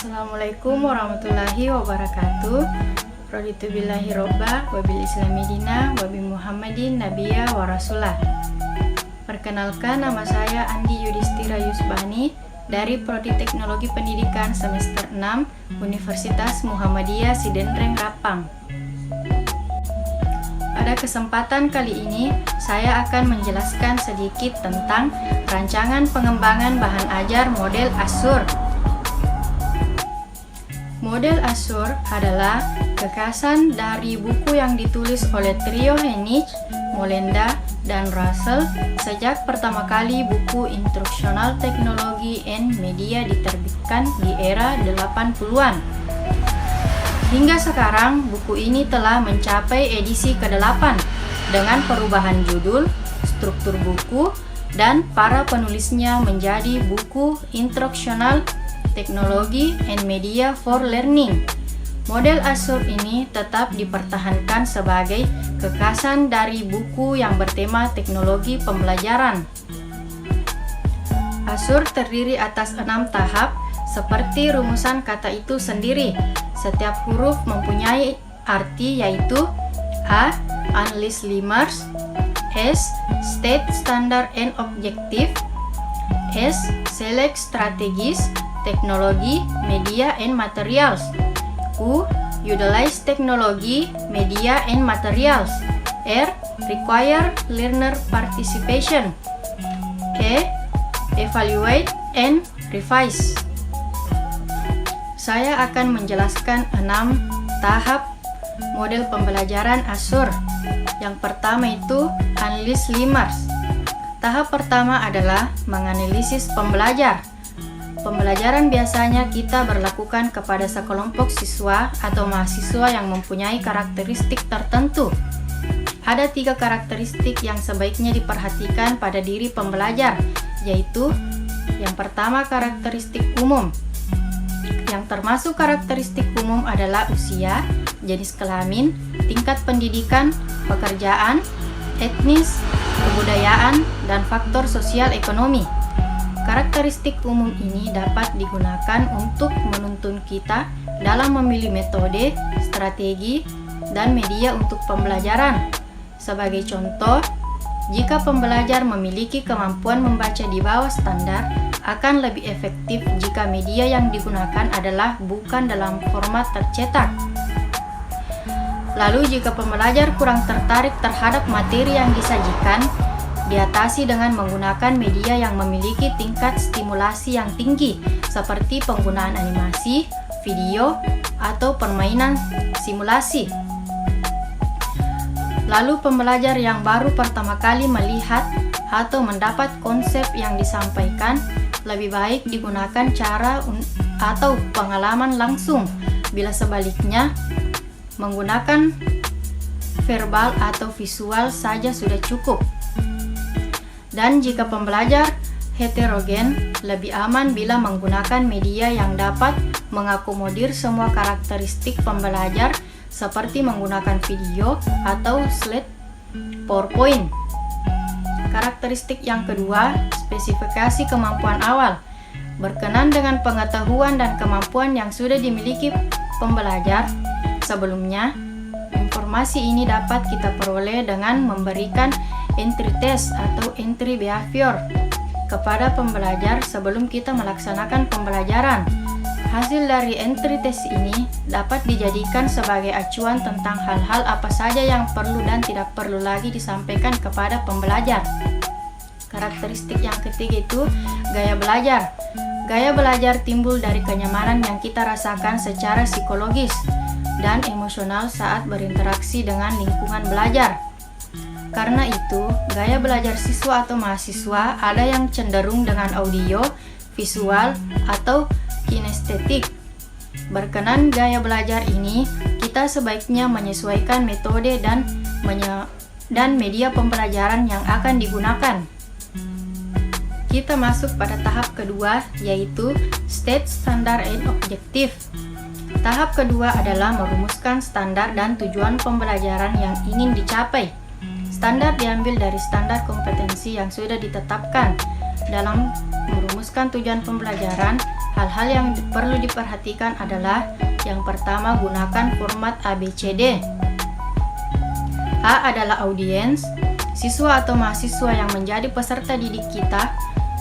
Assalamualaikum warahmatullahi wabarakatuh. Raditu billahi robba, wabil islami dina, wabi muhammadin nabiyya wa rasulah. Perkenalkan, nama saya Andi Yudhistira Yusbani dari Prodi Teknologi Pendidikan semester 6 Universitas Muhammadiyah Sidenreng Rapang. Pada kesempatan kali ini, saya akan menjelaskan sedikit tentang rancangan pengembangan bahan ajar model Azure. Model Azure adalah gagasan dari buku yang ditulis oleh trio Henig, Molenda, dan Russell sejak pertama kali buku Instructional Technology and Media diterbitkan di era 80-an. Hingga sekarang, buku ini telah mencapai edisi ke-8 dengan perubahan judul, struktur buku, dan para penulisnya menjadi buku Instructional Technology and Media for Learning. Model Azure ini tetap dipertahankan sebagai gagasan dari buku yang bertema teknologi pembelajaran. Azure terdiri atas 6 tahap seperti rumusan kata itu sendiri. Setiap huruf mempunyai arti, yaitu A. Unleash Learners, S. State Standard and Objective, S. Select Strategies, Teknologi, Media and Materials, U. Utilize Technology, Media and Materials, R. Require Learner Participation, E. Evaluate and Revise. Saya akan menjelaskan 6 tahap model pembelajaran Azure. Yang pertama itu Unleash Learners. Tahap pertama adalah menganalisis pembelajar. Pembelajaran biasanya kita berlakukan kepada sekelompok siswa atau mahasiswa yang mempunyai karakteristik tertentu. Ada 3 karakteristik yang sebaiknya diperhatikan pada diri pembelajar, yaitu yang pertama karakteristik umum. Yang termasuk karakteristik umum adalah usia, jenis kelamin, tingkat pendidikan, pekerjaan, etnis, kebudayaan, dan faktor sosial ekonomi. Karakteristik umum ini dapat digunakan untuk menuntun kita dalam memilih metode, strategi, dan media untuk pembelajaran. Sebagai contoh, jika pembelajar memiliki kemampuan membaca di bawah standar, akan lebih efektif jika media yang digunakan adalah bukan dalam format tercetak. Lalu jika pembelajar kurang tertarik terhadap materi yang disajikan, diatasi dengan menggunakan media yang memiliki tingkat stimulasi yang tinggi, seperti penggunaan animasi, video, atau permainan simulasi. Lalu pembelajar yang baru pertama kali melihat atau mendapat konsep yang disampaikan, lebih baik digunakan cara atau pengalaman langsung. Bila sebaliknya, menggunakan verbal atau visual saja sudah cukup. Dan jika pembelajar heterogen, lebih aman bila menggunakan media yang dapat mengakomodir semua karakteristik pembelajar, seperti menggunakan video atau slide PowerPoint. Karakteristik yang kedua, spesifikasi kemampuan awal. Berkenan dengan pengetahuan dan kemampuan yang sudah dimiliki pembelajar sebelumnya, informasi ini dapat kita peroleh dengan memberikan entry test atau entry behavior kepada pembelajar sebelum kita melaksanakan pembelajaran. Hasil dari entry test ini dapat dijadikan sebagai acuan tentang hal-hal apa saja yang perlu dan tidak perlu lagi disampaikan kepada pembelajar. Karakteristik yang ketiga itu gaya belajar. Gaya belajar timbul dari kenyamanan yang kita rasakan secara psikologis dan emosional saat berinteraksi dengan lingkungan belajar. Karena itu, gaya belajar siswa atau mahasiswa ada yang cenderung dengan audio, visual, atau kinestetik. Berkenan gaya belajar ini, kita sebaiknya menyesuaikan metode dan media pembelajaran yang akan digunakan. Kita masuk pada tahap kedua, yaitu State Standard and Objective. Tahap kedua adalah merumuskan standar dan tujuan pembelajaran yang ingin dicapai. Standar diambil dari standar kompetensi yang sudah ditetapkan. Dalam merumuskan merumuskan tujuan pembelajaran, hal-hal yang perlu diperhatikan adalah yang pertama, gunakan format ABCD. A adalah audiens, siswa atau mahasiswa yang menjadi peserta didik kita.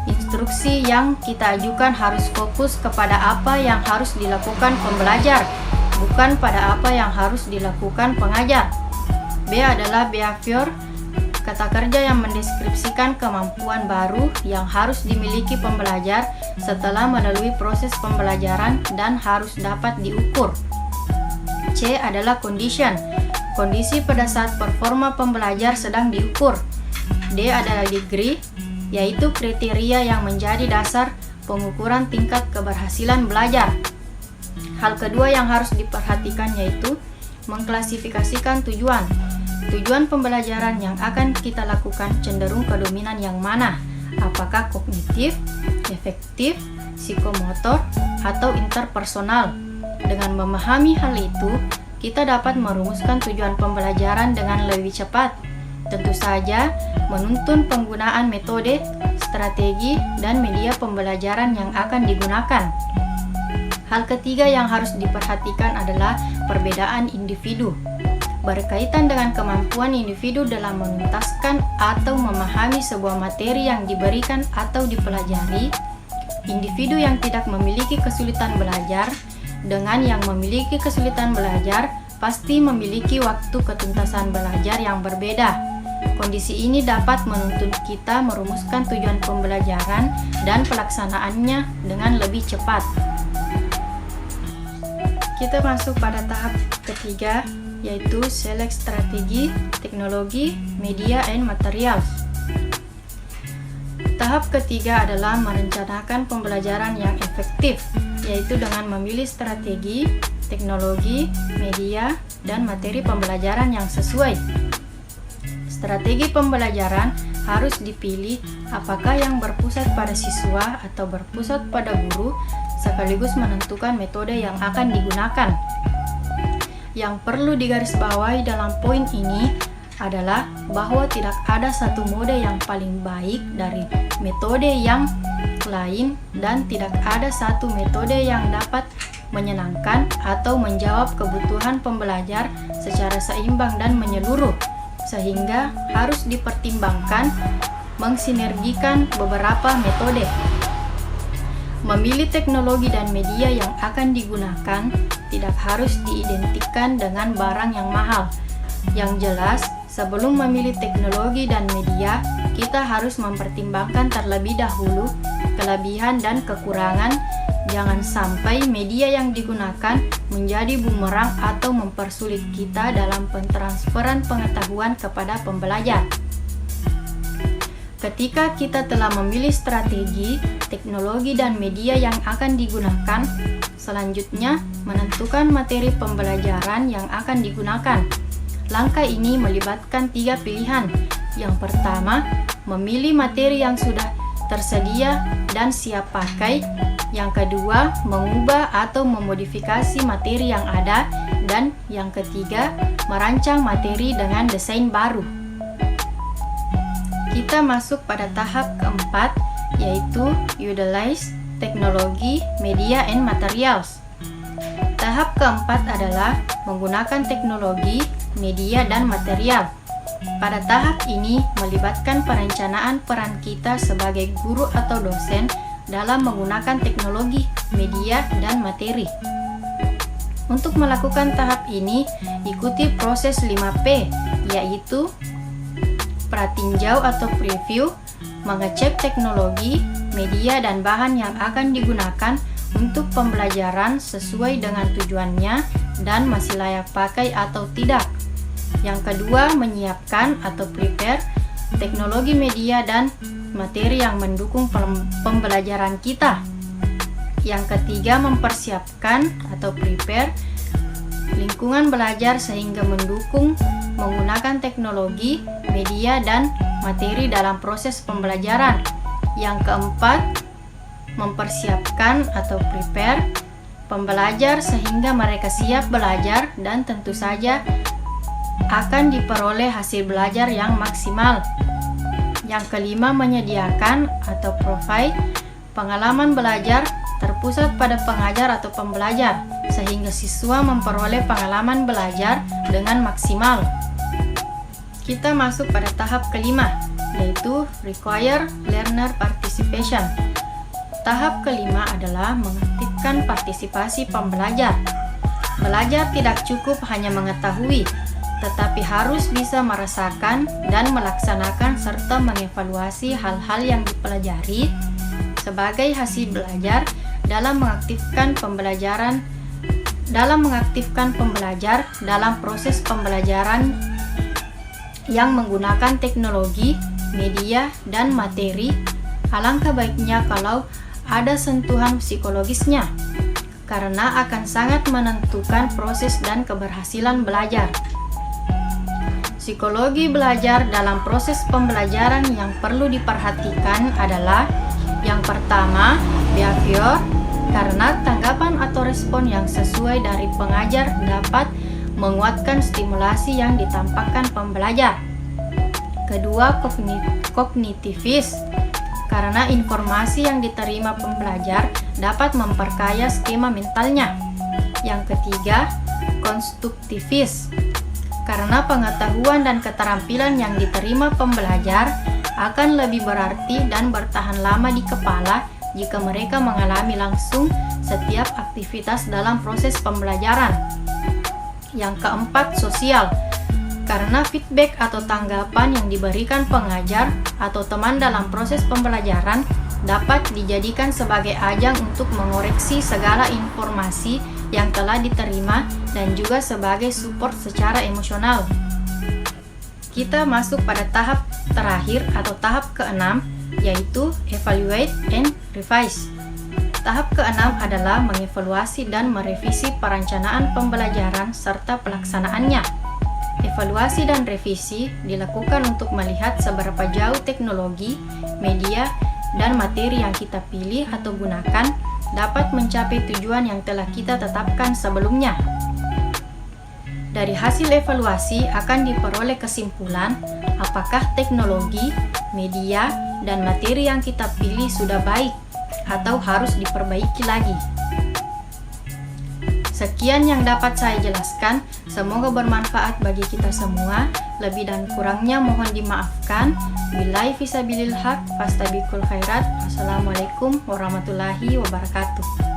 Instruksi yang kita ajukan harus fokus kepada apa yang harus dilakukan pembelajar, bukan pada apa yang harus dilakukan pengajar. B adalah behavior, kata kerja yang mendeskripsikan kemampuan baru yang harus dimiliki pembelajar setelah melalui proses pembelajaran dan harus dapat diukur. C adalah condition, kondisi pada saat performa pembelajar sedang diukur. D adalah degree, yaitu kriteria yang menjadi dasar pengukuran tingkat keberhasilan belajar. Hal kedua yang harus diperhatikan yaitu mengklasifikasikan tujuan. Tujuan pembelajaran yang akan kita lakukan cenderung ke dominan yang mana? Apakah kognitif, efektif, psikomotor, atau interpersonal? Dengan memahami hal itu, kita dapat merumuskan tujuan pembelajaran dengan lebih cepat. Tentu saja, menuntun penggunaan metode, strategi, dan media pembelajaran yang akan digunakan. Hal ketiga yang harus diperhatikan adalah perbedaan individu. Berkaitan dengan kemampuan individu dalam menuntaskan atau memahami sebuah materi yang diberikan atau dipelajari, individu yang tidak memiliki kesulitan belajar dengan yang memiliki kesulitan belajar pasti memiliki waktu ketuntasan belajar yang berbeda. Kondisi ini dapat menuntun kita merumuskan tujuan pembelajaran dan pelaksanaannya dengan lebih cepat. Kita masuk pada tahap ketiga, yaitu select strategi, teknologi, media, and materials. Tahap ketiga adalah merencanakan pembelajaran yang efektif, yaitu dengan memilih strategi, teknologi, media, dan materi pembelajaran yang sesuai. Strategi pembelajaran harus dipilih apakah yang berpusat pada siswa atau berpusat pada guru, sekaligus menentukan metode yang akan digunakan. Yang perlu digarisbawahi dalam poin ini adalah bahwa tidak ada satu mode yang paling baik dari metode yang lain dan tidak ada satu metode yang dapat menyenangkan atau menjawab kebutuhan pembelajar secara seimbang dan menyeluruh, sehingga harus dipertimbangkan mensinergikan beberapa metode. Memilih teknologi dan media yang akan digunakan tidak harus diidentikan dengan barang yang mahal. Yang jelas, sebelum memilih teknologi dan media, kita harus mempertimbangkan terlebih dahulu kelebihan dan kekurangan. Jangan sampai media yang digunakan menjadi bumerang atau mempersulit kita dalam pentransferan pengetahuan kepada pembelajar. Ketika kita telah memilih strategi, teknologi, dan media yang akan digunakan, selanjutnya menentukan materi pembelajaran yang akan digunakan. Langkah ini melibatkan 3 pilihan. Yang pertama, memilih materi yang sudah tersedia dan siap pakai. Yang kedua, mengubah atau memodifikasi materi yang ada. Dan yang ketiga, merancang materi dengan desain baru. Kita masuk pada tahap keempat, yaitu utilize teknologi, media, and materials. Tahap keempat adalah menggunakan teknologi, media, dan material. Pada tahap ini melibatkan perencanaan peran kita sebagai guru atau dosen dalam menggunakan teknologi, media, dan materi. Untuk melakukan tahap ini, ikuti proses 5P, yaitu pratinjau atau preview, mengecek teknologi, media, dan bahan yang akan digunakan untuk pembelajaran sesuai dengan tujuannya dan masih layak pakai atau tidak. Yang kedua, menyiapkan atau prepare teknologi, media, dan materi yang mendukung pembelajaran kita. Yang ketiga, mempersiapkan atau prepare lingkungan belajar sehingga mendukung menggunakan teknologi, media, dan materi dalam proses pembelajaran. Yang keempat, mempersiapkan atau prepare pembelajar sehingga mereka siap belajar dan tentu saja akan diperoleh hasil belajar yang maksimal. Yang kelima, menyediakan atau provide Pengalaman belajar terpusat pada pengajar atau pembelajar, sehingga siswa memperoleh pengalaman belajar dengan maksimal. Kita masuk pada tahap kelima, yaitu Require Learner Participation. Tahap kelima adalah mengaktifkan partisipasi pembelajar. Belajar tidak cukup hanya mengetahui, tetapi harus bisa merasakan dan melaksanakan serta mengevaluasi hal-hal yang dipelajari sebagai hasil belajar dalam mengaktifkan pembelajar dalam proses pembelajaran yang menggunakan teknologi, media, dan materi. Alangkah baiknya kalau ada sentuhan psikologisnya, karena akan sangat menentukan proses dan keberhasilan belajar. Psikologi belajar dalam proses pembelajaran yang perlu diperhatikan adalah yang pertama, behavior, karena tanggapan atau respon yang sesuai dari pengajar dapat menguatkan stimulasi yang ditampakkan pembelajar. Kedua, kognitivis, karena informasi yang diterima pembelajar dapat memperkaya skema mentalnya. Yang ketiga, konstruktivis, karena pengetahuan dan keterampilan yang diterima pembelajar akan lebih berarti dan bertahan lama di kepala jika mereka mengalami langsung setiap aktivitas dalam proses pembelajaran. Yang keempat, sosial, karena feedback atau tanggapan yang diberikan pengajar atau teman dalam proses pembelajaran dapat dijadikan sebagai ajang untuk mengoreksi segala informasi yang telah diterima dan juga sebagai support secara emosional. Kita masuk pada tahap terakhir atau tahap keenam, yaitu evaluate and revise. Tahap keenam adalah mengevaluasi dan merevisi perencanaan pembelajaran serta pelaksanaannya. Evaluasi dan revisi dilakukan untuk melihat seberapa jauh teknologi, media, dan materi yang kita pilih atau gunakan dapat mencapai tujuan yang telah kita tetapkan sebelumnya. Dari hasil evaluasi akan diperoleh kesimpulan apakah teknologi, media, dan materi yang kita pilih sudah baik atau harus diperbaiki lagi. Sekian yang dapat saya jelaskan, semoga bermanfaat bagi kita semua. Lebih dan kurangnya mohon dimaafkan. Billahi fisabilil haq, fastabiqul khairat. Wassalamualaikum warahmatullahi wabarakatuh.